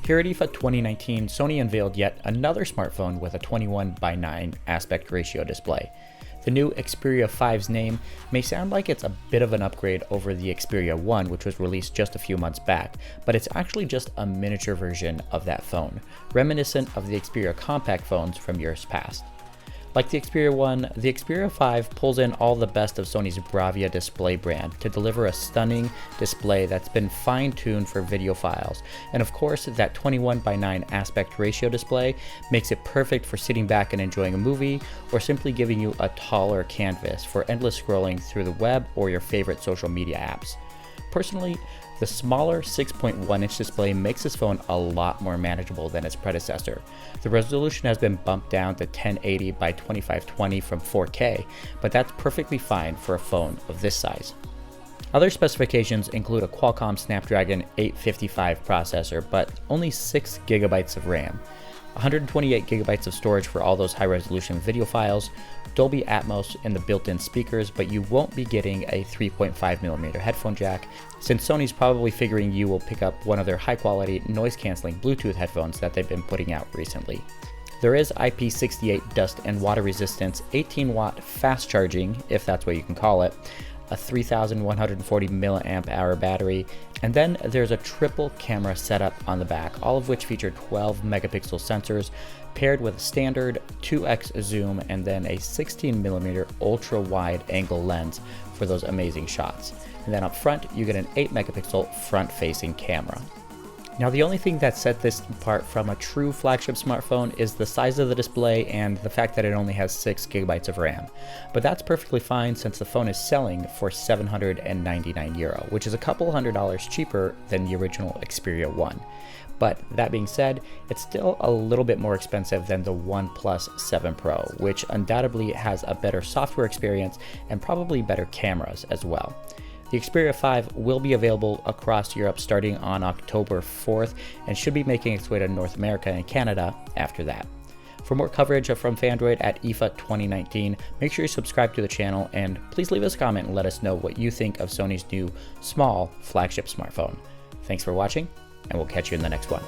Here at IFA 2019, Sony unveiled yet another smartphone with a 21:9 aspect ratio display. The new Xperia 5's name may sound like it's a bit of an upgrade over the Xperia 1, which was released just a few months back, but it's actually just a miniature version of that phone, reminiscent of the Xperia compact phones from years past. Like the Xperia 1, the Xperia 5 pulls in all the best of Sony's Bravia display brand to deliver a stunning display that's been fine-tuned for video files. And of course, that 21:9 aspect ratio display makes it perfect for sitting back and enjoying a movie, or simply giving you a taller canvas for endless scrolling through the web or your favorite social media apps. Personally, the smaller 6.1-inch display makes this phone a lot more manageable than its predecessor. The resolution has been bumped down to 1080 by 2520 from 4K, but that's perfectly fine for a phone of this size. Other specifications include a Qualcomm Snapdragon 855 processor, but only 6 GB of RAM, 128 GB of storage for all those high-resolution video files, Dolby Atmos in the built-in speakers, but you won't be getting a 3.5mm headphone jack, since Sony's probably figuring you will pick up one of their high-quality noise-canceling Bluetooth headphones that they've been putting out recently. There is IP68 dust and water resistance, 18-watt fast charging, if that's what you can call it, a 3140 mAh battery, and then there's a triple camera setup on the back, all of which feature 12 megapixel sensors paired with a standard 2x zoom and then a 16mm ultra wide angle lens for those amazing shots. And then up front you get an 8 megapixel front facing camera. Now, the only thing that set this apart from a true flagship smartphone is the size of the display and the fact that it only has 6 GB of RAM. But that's perfectly fine since the phone is selling for €799, which is a couple $100 cheaper than the original Xperia 1. But that being said, it's still a little bit more expensive than the OnePlus 7 Pro, which undoubtedly has a better software experience and probably better cameras as well. The Xperia 5 will be available across Europe starting on October 4th and should be making its way to North America and Canada after that. For more coverage from Phandroid at IFA 2019, make sure you subscribe to the channel and please leave us a comment and let us know what you think of Sony's new small flagship smartphone. Thanks for watching, and we'll catch you in the next one.